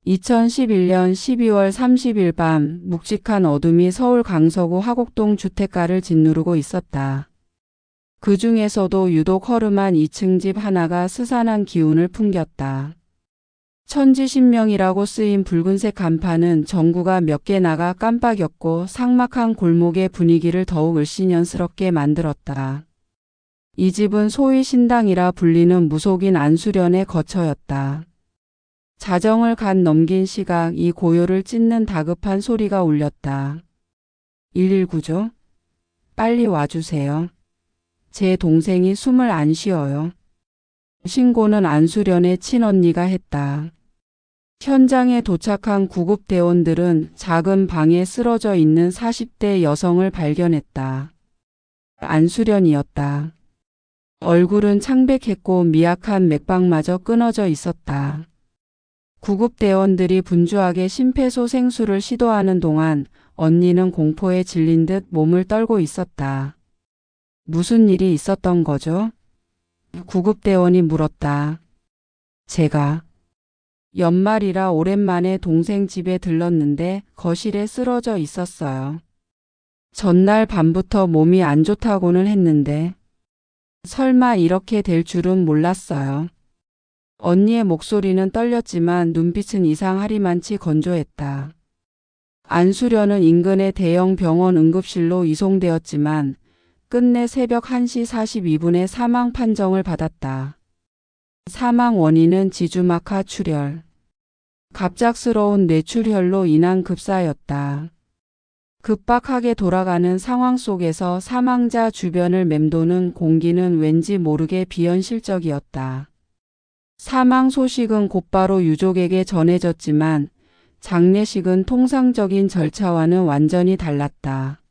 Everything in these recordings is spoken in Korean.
2011년 12월 30일 밤 묵직한 어둠이 서울 강서구 화곡동 주택가를 짓누르고 있었다. 그 중에서도 유독 허름한 2층 집 하나가 스산한 기운을 풍겼다. 천지신명이라고 쓰인 붉은색 간판은 전구가 몇 개 나가 깜빡였고 삭막한 골목의 분위기를 더욱 을씨년스럽게 만들었다. 이 집은 소위 신당이라 불리는 무속인 안수련의 거처였다. 자정을 갓 넘긴 시각 이 고요를 찢는 다급한 소리가 울렸다. 119죠? 빨리 와주세요. 제 동생이 숨을 안 쉬어요. 신고는 안수련의 친언니가 했다. 현장에 도착한 구급대원들은 작은 방에 쓰러져 있는 40대 여성을 발견했다. 안수련이었다. 얼굴은 창백했고 미약한 맥박마저 끊어져 있었다. 구급대원들이 분주하게 심폐소생술을 시도하는 동안 언니는 공포에 질린 듯 몸을 떨고 있었다. 무슨 일이 있었던 거죠? 구급대원이 물었다. 제가 연말이라 오랜만에 동생 집에 들렀는데 거실에 쓰러져 있었어요. 전날 밤부터 몸이 안 좋다고는 했는데 설마 이렇게 될 줄은 몰랐어요. 언니의 목소리는 떨렸지만 눈빛은 이상하리만치 건조했다. 안수련은 인근의 대형 병원 응급실로 이송되었지만 끝내 새벽 1시 42분에 사망 판정을 받았다. 사망 원인은 지주막하 출혈. 갑작스러운 뇌출혈로 인한 급사였다. 급박하게 돌아가는 상황 속에서 사망자 주변을 맴도는 공기는 왠지 모르게 비현실적이었다. 사망 소식은 곧바로 유족에게 전해졌지만 장례식은 통상적인 절차와는 완전히 달랐다.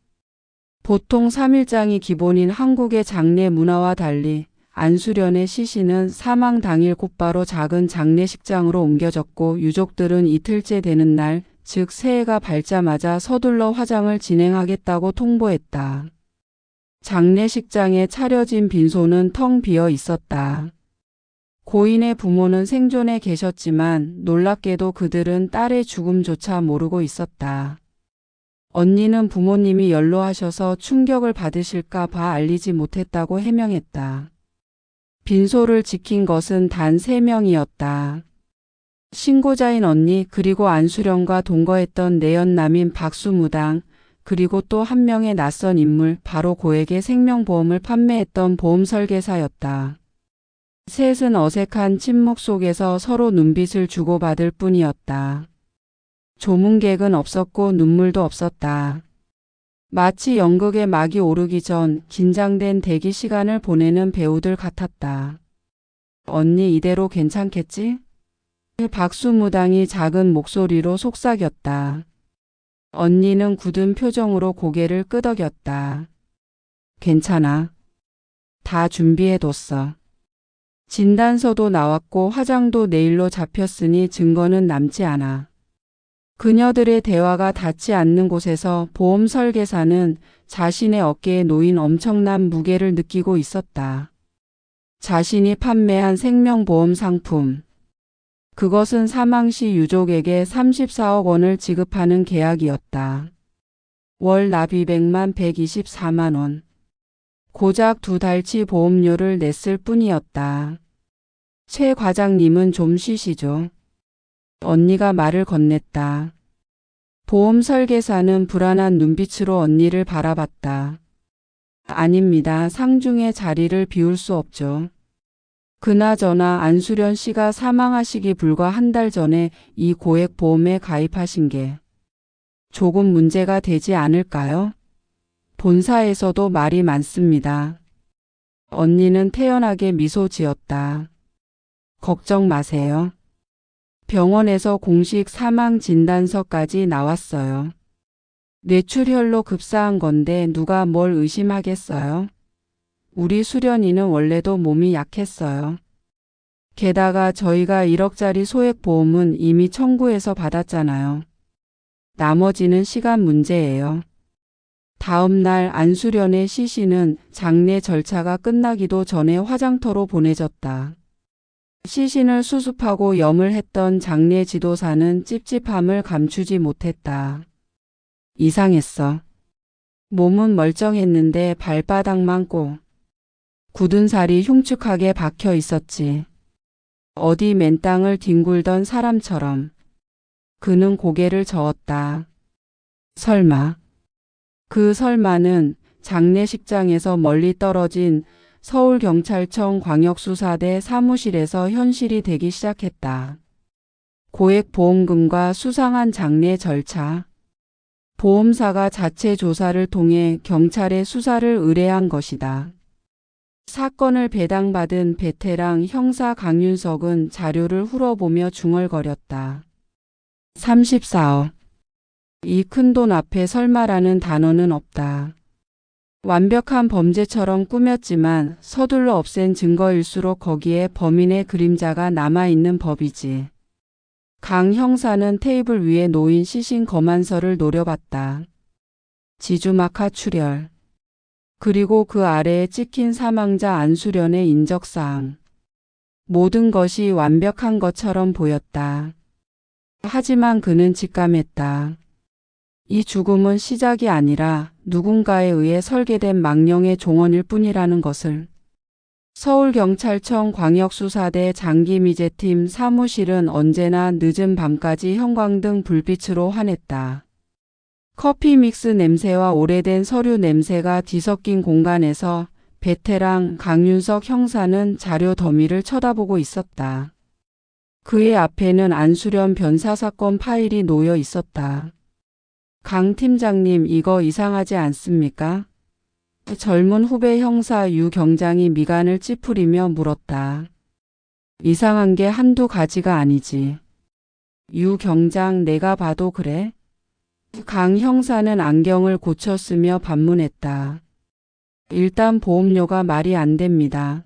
보통 3일장이 기본인 한국의 장례 문화와 달리 안수련의 시신은 사망 당일 곧바로 작은 장례식장으로 옮겨졌고 유족들은 이틀째 되는 날, 즉 새해가 밝자마자 서둘러 화장을 진행하겠다고 통보했다. 장례식장에 차려진 빈소는 텅 비어 있었다. 고인의 부모는 생존해 계셨지만 놀랍게도 그들은 딸의 죽음조차 모르고 있었다. 언니는 부모님이 연로하셔서 충격을 받으실까 봐 알리지 못했다고 해명했다. 빈소를 지킨 것은 단 3명이었다. 신고자인 언니 그리고 안수련과 동거했던 내연남인 박수무당 그리고 또 한 명의 낯선 인물 바로 고에게 생명보험을 판매했던 보험설계사였다. 셋은 어색한 침묵 속에서 서로 눈빛을 주고받을 뿐이었다. 조문객은 없었고 눈물도 없었다. 마치 연극의 막이 오르기 전 긴장된 대기 시간을 보내는 배우들 같았다. 언니 이대로 괜찮겠지? 박수무당이 작은 목소리로 속삭였다. 언니는 굳은 표정으로 고개를 끄덕였다. 괜찮아. 다 준비해뒀어. 진단서도 나왔고 화장도 내일로 잡혔으니 증거는 남지 않아. 그녀들의 대화가 닿지 않는 곳에서 보험 설계사는 자신의 어깨에 놓인 엄청난 무게를 느끼고 있었다. 자신이 판매한 생명보험 상품. 그것은 사망 시 유족에게 34억 원을 지급하는 계약이었다. 월 납입액만 124만 원. 고작 2달치 보험료를 냈을 뿐이었다. 최 과장님은 좀 쉬시죠. 언니가 말을 건넸다. 보험 설계사는 불안한 눈빛으로 언니를 바라봤다. 아닙니다. 상중의 자리를 비울 수 없죠. 그나저나 안수련 씨가 사망하시기 불과 한 달 전에 이 고액 보험에 가입하신 게 조금 문제가 되지 않을까요? 본사에서도 말이 많습니다. 언니는 태연하게 미소 지었다. 걱정 마세요. 병원에서 공식 사망 진단서까지 나왔어요. 뇌출혈로 급사한 건데 누가 뭘 의심하겠어요? 우리 수련이는 원래도 몸이 약했어요. 게다가 저희가 1억짜리 소액보험은 이미 청구해서 받았잖아요. 나머지는 시간 문제예요. 다음 날 안수련의 시신은 장례 절차가 끝나기도 전에 화장터로 보내졌다. 시신을 수습하고 염을 했던 장례 지도사는 찝찝함을 감추지 못했다. 이상했어. 몸은 멀쩡했는데 발바닥만 꼭 굳은 살이 흉측하게 박혀 있었지. 어디 맨땅을 뒹굴던 사람처럼. 그는 고개를 저었다. 설마. 그 설마는 장례식장에서 멀리 떨어진 서울경찰청 광역수사대 사무실에서 현실이 되기 시작했다. 고액 보험금과 수상한 장례 절차. 보험사가 자체 조사를 통해 경찰에 수사를 의뢰한 것이다. 사건을 배당받은 베테랑 형사 강윤석은 자료를 훑어보며 중얼거렸다. 34억. 이 큰돈 앞에 설마라는 단어는 없다. 완벽한 범죄처럼 꾸몄지만 서둘러 없앤 증거일수록 거기에 범인의 그림자가 남아있는 법이지. 강 형사는 테이블 위에 놓인 시신 검안서를 노려봤다. 지주마카 출혈. 그리고 그 아래에 찍힌 사망자 안수련의 인적사항. 모든 것이 완벽한 것처럼 보였다. 하지만 그는 직감했다. 이 죽음은 시작이 아니라 누군가에 의해 설계된 망령의 종언일 뿐이라는 것을. 서울경찰청 광역수사대 장기미제팀 사무실은 언제나 늦은 밤까지 형광등 불빛으로 환했다. 커피 믹스 냄새와 오래된 서류 냄새가 뒤섞인 공간에서 베테랑 강윤석 형사는 자료 더미를 쳐다보고 있었다. 그의 앞에는 안수련 변사사건 파일이 놓여 있었다. 강 팀장님, 이거 이상하지 않습니까? 젊은 후배 형사 유 경장이 미간을 찌푸리며 물었다. 이상한 게 한두 가지가 아니지. 유 경장, 내가 봐도 그래? 강 형사는 안경을 고쳤으며 반문했다. 일단 보험료가 말이 안 됩니다.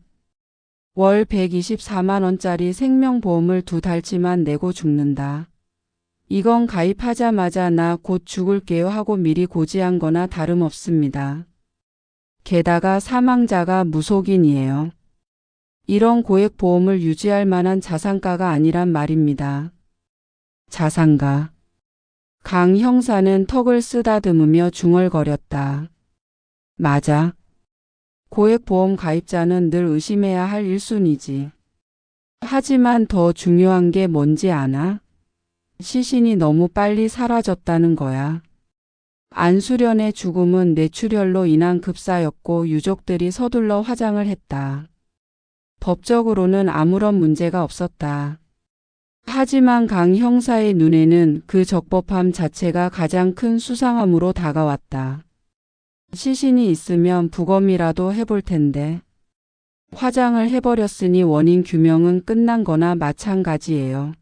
월 124만 원짜리 생명보험을 2달치만 내고 죽는다. 이건 가입하자마자 나 곧 죽을게요 하고 미리 고지한 거나 다름없습니다. 게다가 사망자가 무속인이에요. 이런 고액 보험을 유지할 만한 자산가가 아니란 말입니다. 자산가. 강 형사는 턱을 쓰다듬으며 중얼거렸다. 맞아. 고액 보험 가입자는 늘 의심해야 할 1순위지. 하지만 더 중요한 게 뭔지 아나? 시신이 너무 빨리 사라졌다는 거야. 안수련의 죽음은 뇌출혈로 인한 급사였고 유족들이 서둘러 화장을 했다. 법적으로는 아무런 문제가 없었다. 하지만 강 형사의 눈에는 그 적법함 자체가 가장 큰 수상함으로 다가왔다. 시신이 있으면 부검이라도 해볼 텐데. 화장을 해버렸으니 원인 규명은 끝난 거나 마찬가지예요.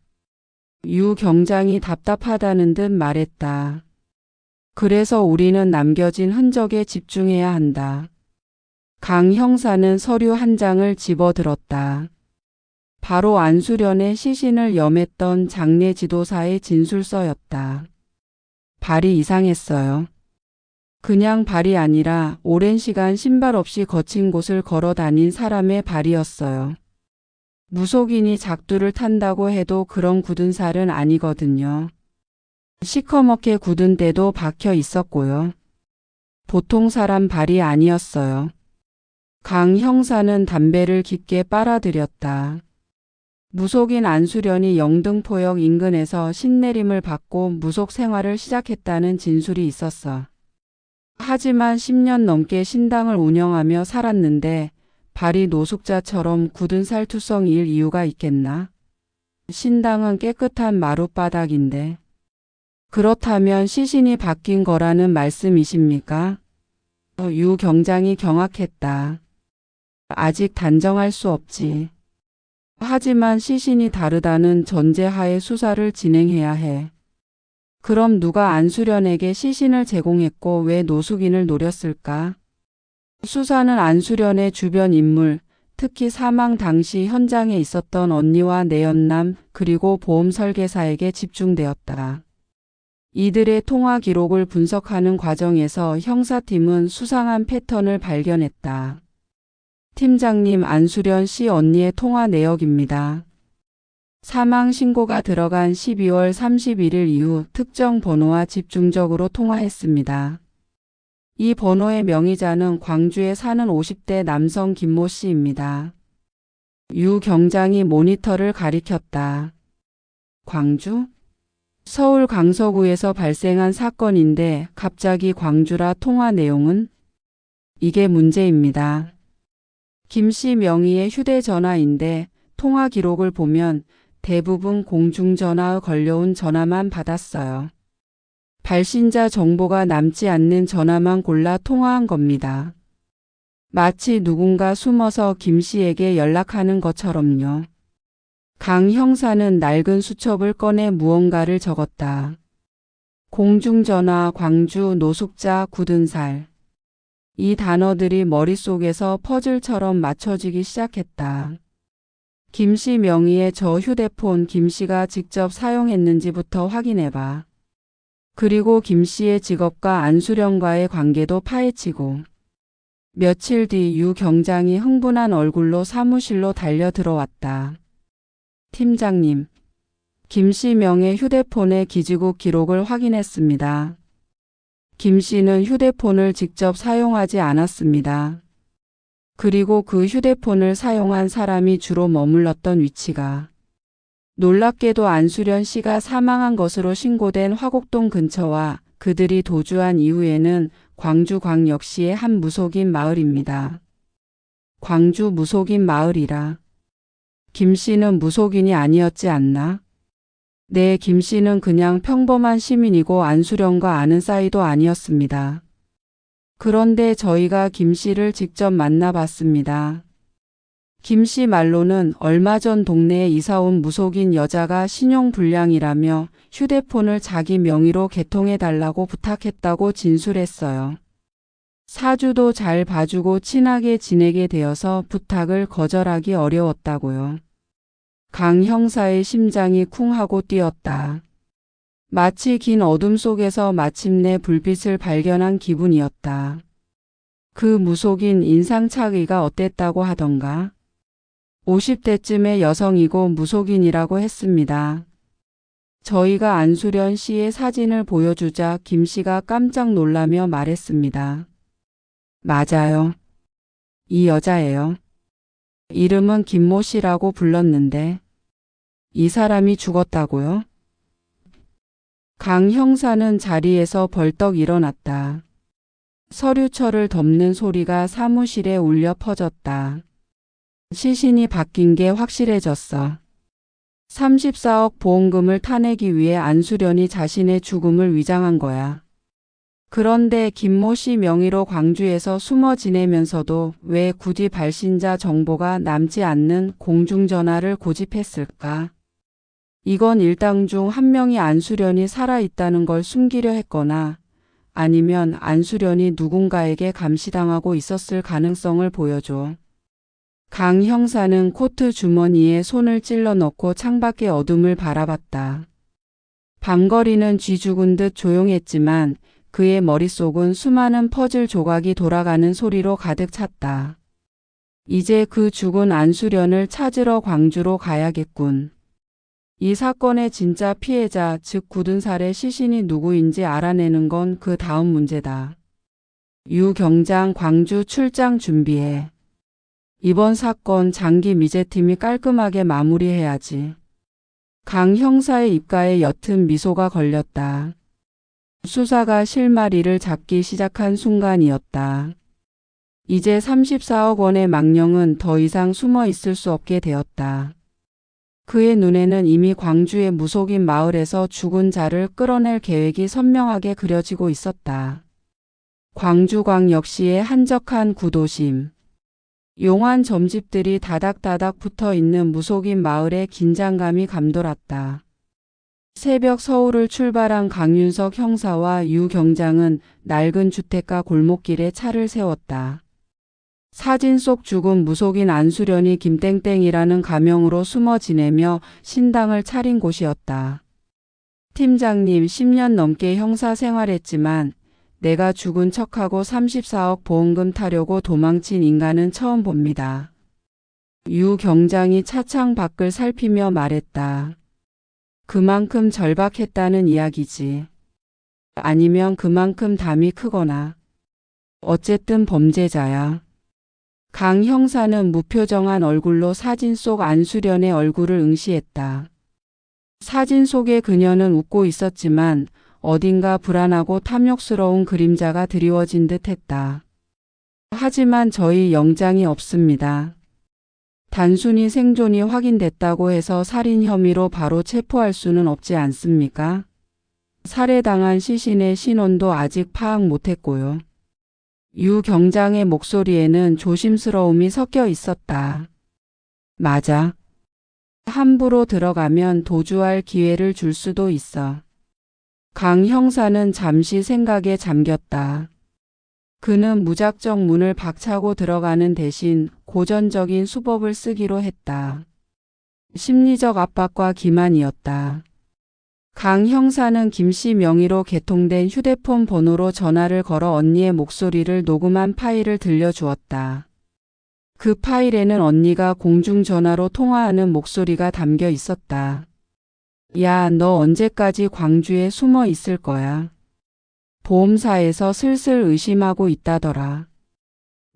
유 경장이 답답하다는 듯 말했다. 그래서 우리는 남겨진 흔적에 집중해야 한다. 강 형사는 서류 한 장을 집어들었다. 바로 안수련의 시신을 염했던 장례 지도사의 진술서였다. 발이 이상했어요. 그냥 발이 아니라 오랜 시간 신발 없이 거친 곳을 걸어 다닌 사람의 발이었어요. 무속인이 작두를 탄다고 해도 그런 굳은 살은 아니거든요. 시커멓게 굳은 때도 박혀 있었고요. 보통 사람 발이 아니었어요. 강 형사는 담배를 깊게 빨아들였다. 무속인 안수련이 영등포역 인근에서 신내림을 받고 무속 생활을 시작했다는 진술이 있었어. 하지만 10년 넘게 신당을 운영하며 살았는데 발이 노숙자처럼 굳은 살투성이일 이유가 있겠나? 신당은 깨끗한 마룻바닥인데. 그렇다면 시신이 바뀐 거라는 말씀이십니까? 유 경장이 경악했다. 아직 단정할 수 없지. 하지만 시신이 다르다는 전제하에 수사를 진행해야 해. 그럼 누가 안수련에게 시신을 제공했고 왜 노숙인을 노렸을까? 수사는 안수련의 주변 인물, 특히 사망 당시 현장에 있었던 언니와 내연남 그리고 보험 설계사에게 집중되었다. 이들의 통화 기록을 분석하는 과정에서 형사팀은 수상한 패턴을 발견했다. 팀장님, 안수련 씨 언니의 통화 내역입니다. 사망 신고가 들어간 12월 31일 이후 특정 번호와 집중적으로 통화했습니다. 이 번호의 명의자는 광주에 사는 50대 남성 김모 씨입니다. 유 경장이 모니터를 가리켰다. 광주? 서울 강서구에서 발생한 사건인데 갑자기 광주라 통화 내용은? 이게 문제입니다. 김 씨 명의의 휴대전화인데 통화 기록을 보면 대부분 공중전화에 걸려온 전화만 받았어요. 발신자 정보가 남지 않는 전화만 골라 통화한 겁니다. 마치 누군가 숨어서 김 씨에게 연락하는 것처럼요. 강 형사는 낡은 수첩을 꺼내 무언가를 적었다. 공중전화, 광주, 노숙자, 굳은 살. 이 단어들이 머릿속에서 퍼즐처럼 맞춰지기 시작했다. 김 씨 명의의 저 휴대폰 김 씨가 직접 사용했는지부터 확인해봐. 그리고 김 씨의 직업과 안수련과의 관계도 파헤치고. 며칠 뒤 유 경장이 흥분한 얼굴로 사무실로 달려 들어왔다. 팀장님, 김 씨 명의 휴대폰의 기지국 기록을 확인했습니다. 김 씨는 휴대폰을 직접 사용하지 않았습니다. 그리고 그 휴대폰을 사용한 사람이 주로 머물렀던 위치가 놀랍게도 안수련 씨가 사망한 것으로 신고된 화곡동 근처와 그들이 도주한 이후에는 광주광역시의 한 무속인 마을입니다. 광주 무속인 마을이라. 김 씨는 무속인이 아니었지 않나? 네, 김 씨는 그냥 평범한 시민이고 안수련과 아는 사이도 아니었습니다. 그런데 저희가 김 씨를 직접 만나봤습니다. 김 씨 말로는 얼마 전 동네에 이사온 무속인 여자가 신용불량이라며 휴대폰을 자기 명의로 개통해달라고 부탁했다고 진술했어요. 사주도 잘 봐주고 친하게 지내게 되어서 부탁을 거절하기 어려웠다고요. 강 형사의 심장이 쿵 하고 뛰었다. 마치 긴 어둠 속에서 마침내 불빛을 발견한 기분이었다. 그 무속인 인상착의가 어땠다고 하던가? 50대쯤의 여성이고 무속인이라고 했습니다. 저희가 안수련 씨의 사진을 보여주자 김 씨가 깜짝 놀라며 말했습니다. 맞아요. 이 여자예요. 이름은 김모 씨라고 불렀는데 이 사람이 죽었다고요? 강 형사는 자리에서 벌떡 일어났다. 서류철을 덮는 소리가 사무실에 울려 퍼졌다. 시신이 바뀐 게 확실해졌어. 34억 보험금을 타내기 위해 안수련이 자신의 죽음을 위장한 거야. 그런데 김모 씨 명의로 광주에서 숨어 지내면서도 왜 굳이 발신자 정보가 남지 않는 공중전화를 고집했을까? 이건 일당 중 한 명이 안수련이 살아있다는 걸 숨기려 했거나 아니면 안수련이 누군가에게 감시당하고 있었을 가능성을 보여줘. 강 형사는 코트 주머니에 손을 찔러 넣고 창밖의 어둠을 바라봤다. 밤거리는 쥐 죽은 듯 조용했지만 그의 머릿속은 수많은 퍼즐 조각이 돌아가는 소리로 가득 찼다. 이제 그 죽은 안수련을 찾으러 광주로 가야겠군. 이 사건의 진짜 피해자, 즉 굳은 살의 시신이 누구인지 알아내는 건 그 다음 문제다. 유 경장 광주 출장 준비해. 이번 사건 장기 미제팀이 깔끔하게 마무리해야지. 강 형사의 입가에 옅은 미소가 걸렸다. 수사가 실마리를 잡기 시작한 순간이었다. 이제 34억 원의 망령은 더 이상 숨어 있을 수 없게 되었다. 그의 눈에는 이미 광주의 무속인 마을에서 죽은 자를 끌어낼 계획이 선명하게 그려지고 있었다. 광주광역시의 한적한 구도심. 용한 점집들이 다닥다닥 붙어있는 무속인 마을에 긴장감이 감돌았다. 새벽 서울을 출발한 강윤석 형사와 유 경장은 낡은 주택가 골목길에 차를 세웠다. 사진 속 죽은 무속인 안수련이 김땡땡이라는 가명으로 숨어 지내며 신당을 차린 곳이었다. 팀장님, 10년 넘게 형사 생활했지만 내가 죽은 척하고 34억 보험금 타려고 도망친 인간은 처음 봅니다. 유 경장이 차창 밖을 살피며 말했다. 그만큼 절박했다는 이야기지. 아니면 그만큼 담이 크거나. 어쨌든 범죄자야. 강 형사는 무표정한 얼굴로 사진 속 안수련의 얼굴을 응시했다. 사진 속의 그녀는 웃고 있었지만 어딘가 불안하고 탐욕스러운 그림자가 드리워진 듯 했다. 하지만 저희 영장이 없습니다. 단순히 생존이 확인됐다고 해서 살인 혐의로 바로 체포할 수는 없지 않습니까? 살해당한 시신의 신원도 아직 파악 못했고요. 유 경장의 목소리에는 조심스러움이 섞여 있었다. 맞아. 함부로 들어가면 도주할 기회를 줄 수도 있어. 강 형사는 잠시 생각에 잠겼다. 그는 무작정 문을 박차고 들어가는 대신 고전적인 수법을 쓰기로 했다. 심리적 압박과 기만이었다. 강 형사는 김 씨 명의로 개통된 휴대폰 번호로 전화를 걸어 언니의 목소리를 녹음한 파일을 들려주었다. 그 파일에는 언니가 공중전화로 통화하는 목소리가 담겨 있었다. 야, 너 언제까지 광주에 숨어 있을 거야? 보험사에서 슬슬 의심하고 있다더라.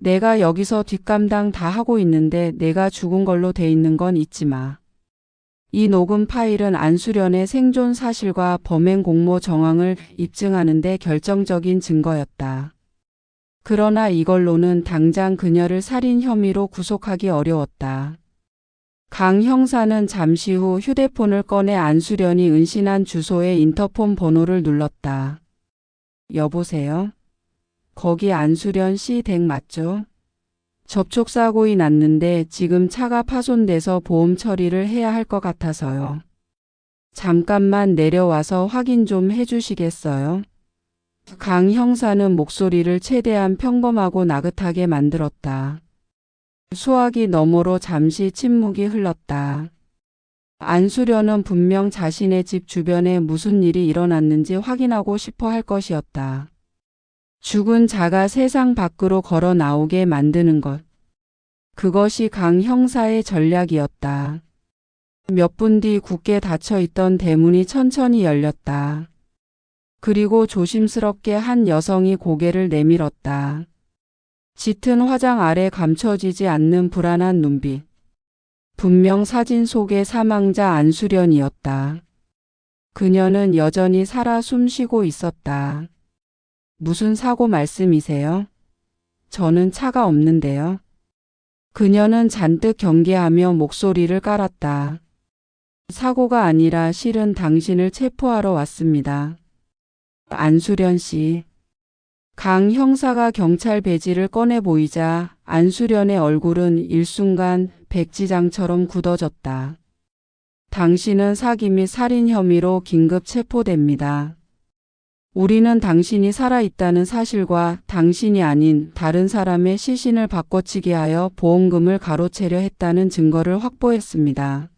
내가 여기서 뒷감당 다 하고 있는데 내가 죽은 걸로 돼 있는 건 잊지 마. 이 녹음 파일은 안수련의 생존 사실과 범행 공모 정황을 입증하는 데 결정적인 증거였다. 그러나 이걸로는 당장 그녀를 살인 혐의로 구속하기 어려웠다. 강 형사는 잠시 후 휴대폰을 꺼내 안수련이 은신한 주소의 인터폰 번호를 눌렀다. 여보세요? 거기 안수련 씨 댁 맞죠? 접촉사고가 났는데 지금 차가 파손돼서 보험 처리를 해야 할 것 같아서요. 잠깐만 내려와서 확인 좀 해주시겠어요? 강 형사는 목소리를 최대한 평범하고 나긋하게 만들었다. 수화기 너머로 잠시 침묵이 흘렀다. 안수련은 분명 자신의 집 주변에 무슨 일이 일어났는지 확인하고 싶어 할 것이었다. 죽은 자가 세상 밖으로 걸어 나오게 만드는 것. 그것이 강 형사의 전략이었다. 몇 분 뒤 굳게 닫혀있던 대문이 천천히 열렸다. 그리고 조심스럽게 한 여성이 고개를 내밀었다. 짙은 화장 아래 감춰지지 않는 불안한 눈빛. 분명 사진 속의 사망자 안수련이었다. 그녀는 여전히 살아 숨쉬고 있었다. 무슨 사고 말씀이세요? 저는 차가 없는데요. 그녀는 잔뜩 경계하며 목소리를 깔았다. 사고가 아니라 실은 당신을 체포하러 왔습니다. 안수련 씨. 강 형사가 경찰 배지를 꺼내 보이자 안수련의 얼굴은 일순간 백지장처럼 굳어졌다. 당신은 사기 및 살인 혐의로 긴급 체포됩니다. 우리는 당신이 살아있다는 사실과 당신이 아닌 다른 사람의 시신을 바꿔치기 하여 보험금을 가로채려 했다는 증거를 확보했습니다.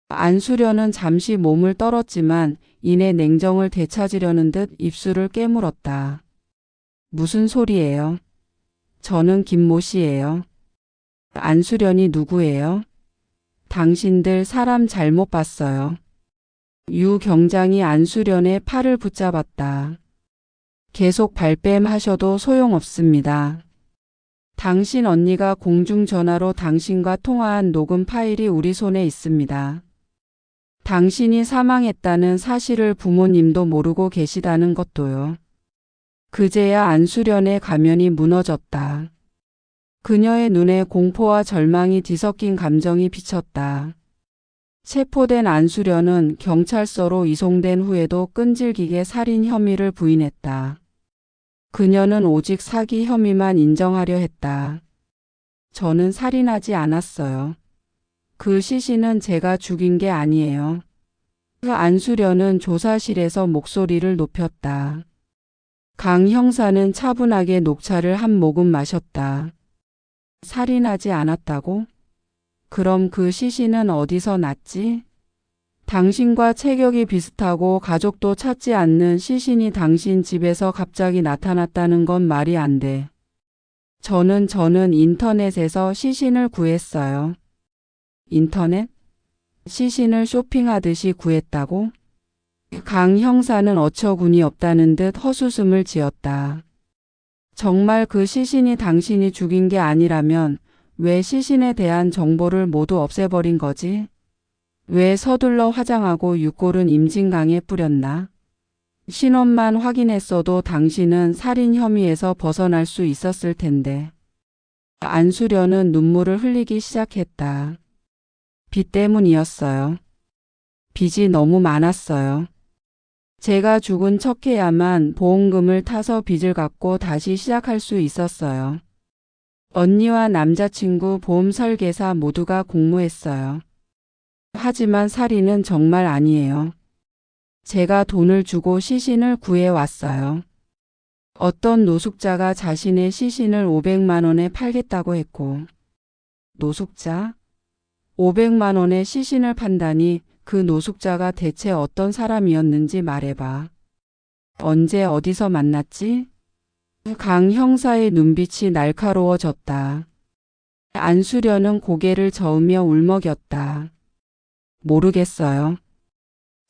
안수련은 잠시 몸을 떨었지만 이내 냉정을 되찾으려는 듯 입술을 깨물었다. 무슨 소리예요? 저는 김모 씨예요. 안수련이 누구예요? 당신들 사람 잘못 봤어요. 유 경장이 안수련의 팔을 붙잡았다. 계속 발뺌하셔도 소용없습니다. 당신 언니가 공중전화로 당신과 통화한 녹음 파일이 우리 손에 있습니다. 당신이 사망했다는 사실을 부모님도 모르고 계시다는 것도요. 그제야 안수련의 가면이 무너졌다. 그녀의 눈에 공포와 절망이 뒤섞인 감정이 비쳤다. 체포된 안수련은 경찰서로 이송된 후에도 끈질기게 살인 혐의를 부인했다. 그녀는 오직 사기 혐의만 인정하려 했다. 저는 살인하지 않았어요. 그 시신은 제가 죽인 게 아니에요. 안수련은 조사실에서 목소리를 높였다. 강 형사는 차분하게 녹차를 한 모금 마셨다. 살인하지 않았다고? 그럼 그 시신은 어디서 났지? 당신과 체격이 비슷하고 가족도 찾지 않는 시신이 당신 집에서 갑자기 나타났다는 건 말이 안 돼. 저는 인터넷에서 시신을 구했어요. 인터넷? 시신을 쇼핑하듯이 구했다고? 강 형사는 어처구니 없다는 듯 헛웃음을 지었다. 정말 그 시신이 당신이 죽인 게 아니라면 왜 시신에 대한 정보를 모두 없애버린 거지? 왜 서둘러 화장하고 육골은 임진강에 뿌렸나? 신원만 확인했어도 당신은 살인 혐의에서 벗어날 수 있었을 텐데. 안수련은 눈물을 흘리기 시작했다. 빚 때문이었어요. 빚이 너무 많았어요. 제가 죽은 척해야만 보험금을 타서 빚을 갚고 다시 시작할 수 있었어요. 언니와 남자친구 보험 설계사 모두가 공모했어요. 하지만 살인은 정말 아니에요. 제가 돈을 주고 시신을 구해왔어요. 어떤 노숙자가 자신의 시신을 500만 원에 팔겠다고 했고. 노숙자? 500만 원에 시신을 판다니 그 노숙자가 대체 어떤 사람이었는지 말해봐. 언제 어디서 만났지? 강 형사의 눈빛이 날카로워졌다. 안수련은 고개를 저으며 울먹였다. 모르겠어요.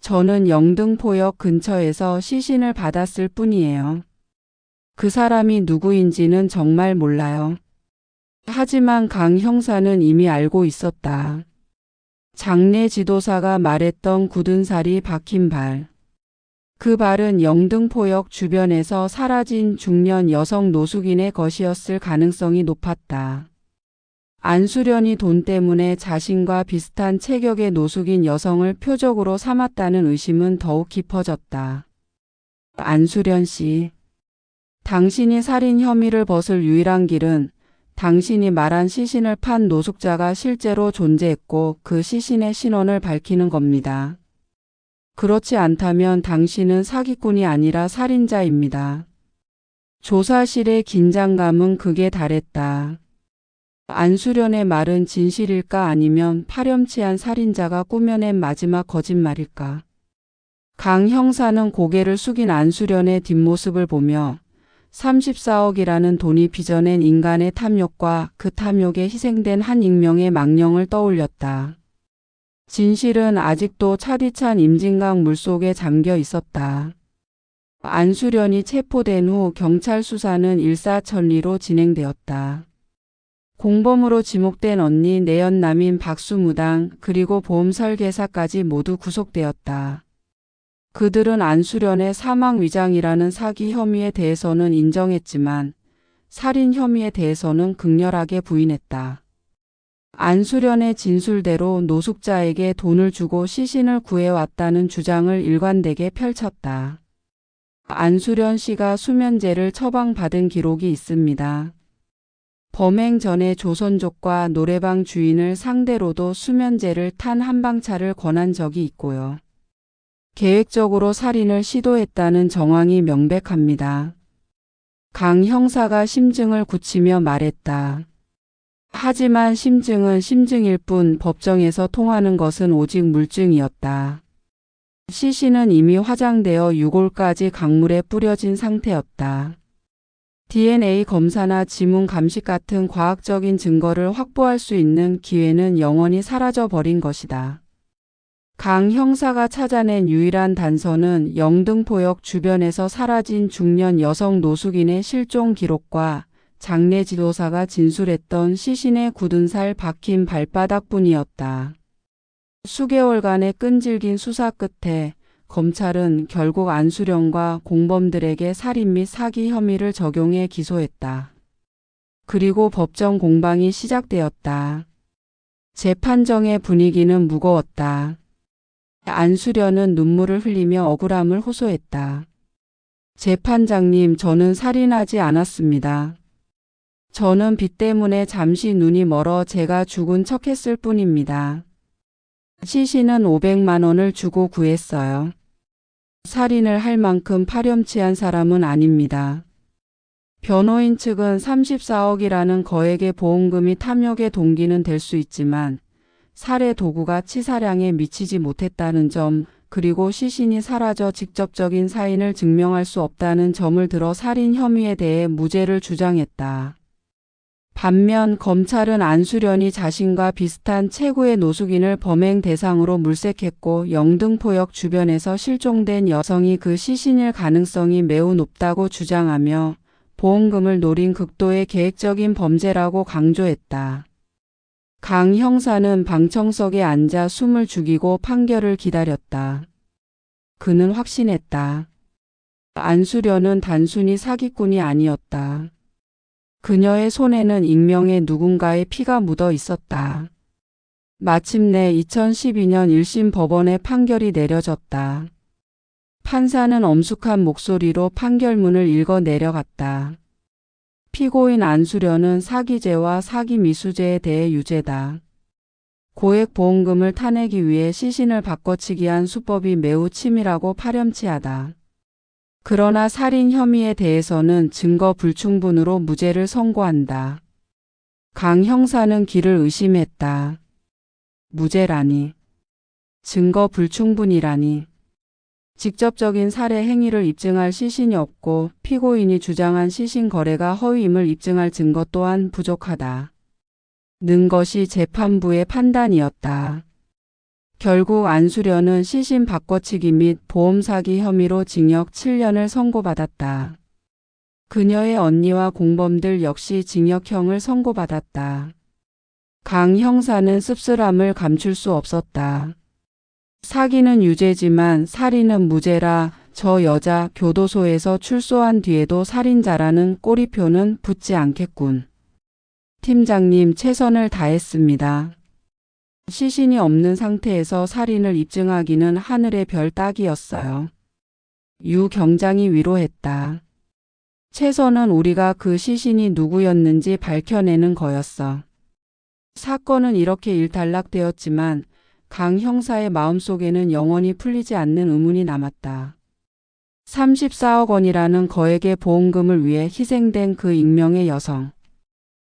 저는 영등포역 근처에서 시신을 받았을 뿐이에요. 그 사람이 누구인지는 정말 몰라요. 하지만 강 형사는 이미 알고 있었다. 장례 지도사가 말했던 굳은 살이 박힌 발. 그 발은 영등포역 주변에서 사라진 중년 여성 노숙인의 것이었을 가능성이 높았다. 안수련이 돈 때문에 자신과 비슷한 체격의 노숙인 여성을 표적으로 삼았다는 의심은 더욱 깊어졌다. 안수련 씨, 당신이 살인 혐의를 벗을 유일한 길은 당신이 말한 시신을 판 노숙자가 실제로 존재했고 그 시신의 신원을 밝히는 겁니다. 그렇지 않다면 당신은 사기꾼이 아니라 살인자입니다. 조사실의 긴장감은 극에 달했다. 안수련의 말은 진실일까 아니면 파렴치한 살인자가 꾸며낸 마지막 거짓말일까? 강 형사는 고개를 숙인 안수련의 뒷모습을 보며 34억이라는 돈이 빚어낸 인간의 탐욕과 그 탐욕에 희생된 한 익명의 망령을 떠올렸다. 진실은 아직도 차디찬 임진강 물속에 잠겨 있었다. 안수련이 체포된 후 경찰 수사는 일사천리로 진행되었다. 공범으로 지목된 언니 내연남인 박수무당 그리고 보험 설계사까지 모두 구속되었다. 그들은 안수련의 사망 위장이라는 사기 혐의에 대해서는 인정했지만 살인 혐의에 대해서는 극렬하게 부인했다. 안수련의 진술대로 노숙자에게 돈을 주고 시신을 구해왔다는 주장을 일관되게 펼쳤다. 안수련 씨가 수면제를 처방받은 기록이 있습니다. 범행 전에 조선족과 노래방 주인을 상대로도 수면제를 탄 한방차를 권한 적이 있고요. 계획적으로 살인을 시도했다는 정황이 명백합니다. 강 형사가 심증을 굳히며 말했다. 하지만 심증은 심증일 뿐 법정에서 통하는 것은 오직 물증이었다. 시신은 이미 화장되어 유골까지 강물에 뿌려진 상태였다. DNA 검사나 지문 감식 같은 과학적인 증거를 확보할 수 있는 기회는 영원히 사라져 버린 것이다. 강 형사가 찾아낸 유일한 단서는 영등포역 주변에서 사라진 중년 여성 노숙인의 실종 기록과 장례 지도사가 진술했던 시신의 굳은 살 박힌 발바닥뿐이었다. 수개월간의 끈질긴 수사 끝에 검찰은 결국 안수련과 공범들에게 살인 및 사기 혐의를 적용해 기소했다. 그리고 법정 공방이 시작되었다. 재판정의 분위기는 무거웠다. 안수련은 눈물을 흘리며 억울함을 호소했다. 재판장님, 저는 살인하지 않았습니다. 저는 빚 때문에 잠시 눈이 멀어 제가 죽은 척했을 뿐입니다. 시신은 500만 원을 주고 구했어요. 살인을 할 만큼 파렴치한 사람은 아닙니다. 변호인 측은 34억이라는 거액의 보험금이 탐욕의 동기는 될 수 있지만 살해 도구가 치사량에 미치지 못했다는 점, 그리고 시신이 사라져 직접적인 사인을 증명할 수 없다는 점을 들어 살인 혐의에 대해 무죄를 주장했다. 반면 검찰은 안수련이 자신과 비슷한 체구의 노숙인을 범행 대상으로 물색했고 영등포역 주변에서 실종된 여성이 그 시신일 가능성이 매우 높다고 주장하며 보험금을 노린 극도의 계획적인 범죄라고 강조했다. 강 형사는 방청석에 앉아 숨을 죽이고 판결을 기다렸다. 그는 확신했다. 안수련은 단순히 사기꾼이 아니었다. 그녀의 손에는 익명의 누군가의 피가 묻어 있었다. 마침내 2012년 1심 법원의 판결이 내려졌다. 판사는 엄숙한 목소리로 판결문을 읽어 내려갔다. 피고인 안수련은 사기죄와 사기미수죄에 대해 유죄다. 고액 보험금을 타내기 위해 시신을 바꿔치기한 수법이 매우 치밀하고 파렴치하다. 그러나 살인 혐의에 대해서는 증거 불충분으로 무죄를 선고한다. 강 형사는 기를 의심했다. 무죄라니. 증거 불충분이라니. 직접적인 살해 행위를 입증할 시신이 없고 피고인이 주장한 시신 거래가 허위임을 입증할 증거 또한 부족하다. 는 것이 재판부의 판단이었다. 결국 안수련은 시신 바꿔치기 및 보험 사기 혐의로 징역 7년을 선고받았다. 그녀의 언니와 공범들 역시 징역형을 선고받았다. 강 형사는 씁쓸함을 감출 수 없었다. 사기는 유죄지만 살인은 무죄라 저 여자 교도소에서 출소한 뒤에도 살인자라는 꼬리표는 붙지 않겠군. 팀장님 최선을 다했습니다. 시신이 없는 상태에서 살인을 입증하기는 하늘의 별 따기였어요. 유 경장이 위로했다. 최선은 우리가 그 시신이 누구였는지 밝혀내는 거였어. 사건은 이렇게 일단락되었지만 강 형사의 마음속에는 영원히 풀리지 않는 의문이 남았다. 34억 원이라는 거액의 보험금을 위해 희생된 그 익명의 여성.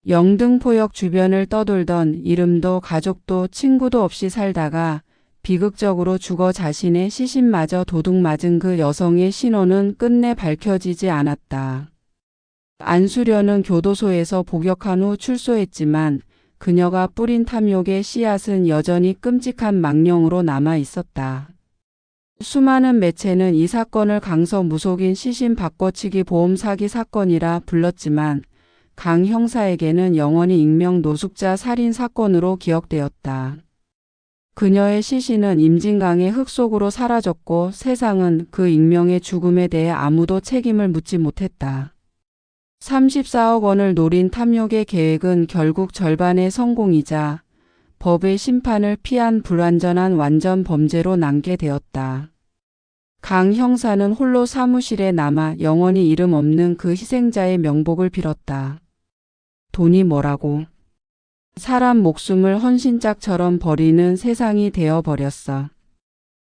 영등포역 주변을 떠돌던 이름도 가족도 친구도 없이 살다가 비극적으로 죽어 자신의 시신마저 도둑맞은 그 여성의 신원은 끝내 밝혀지지 않았다. 안수련은 교도소에서 복역한 후 출소했지만 그녀가 뿌린 탐욕의 씨앗은 여전히 끔찍한 망령으로 남아 있었다. 수많은 매체는 이 사건을 강서 무속인 시신 바꿔치기 보험 사기 사건이라 불렀지만 강 형사에게는 영원히 익명 노숙자 살인 사건으로 기억되었다. 그녀의 시신은 임진강의 흙 속으로 사라졌고 세상은 그 익명의 죽음에 대해 아무도 책임을 묻지 못했다. 34억 원을 노린 탐욕의 계획은 결국 절반의 성공이자 법의 심판을 피한 불완전한 완전 범죄로 남게 되었다. 강 형사는 홀로 사무실에 남아 영원히 이름 없는 그 희생자의 명복을 빌었다. 돈이 뭐라고. 사람 목숨을 헌신짝처럼 버리는 세상이 되어버렸어.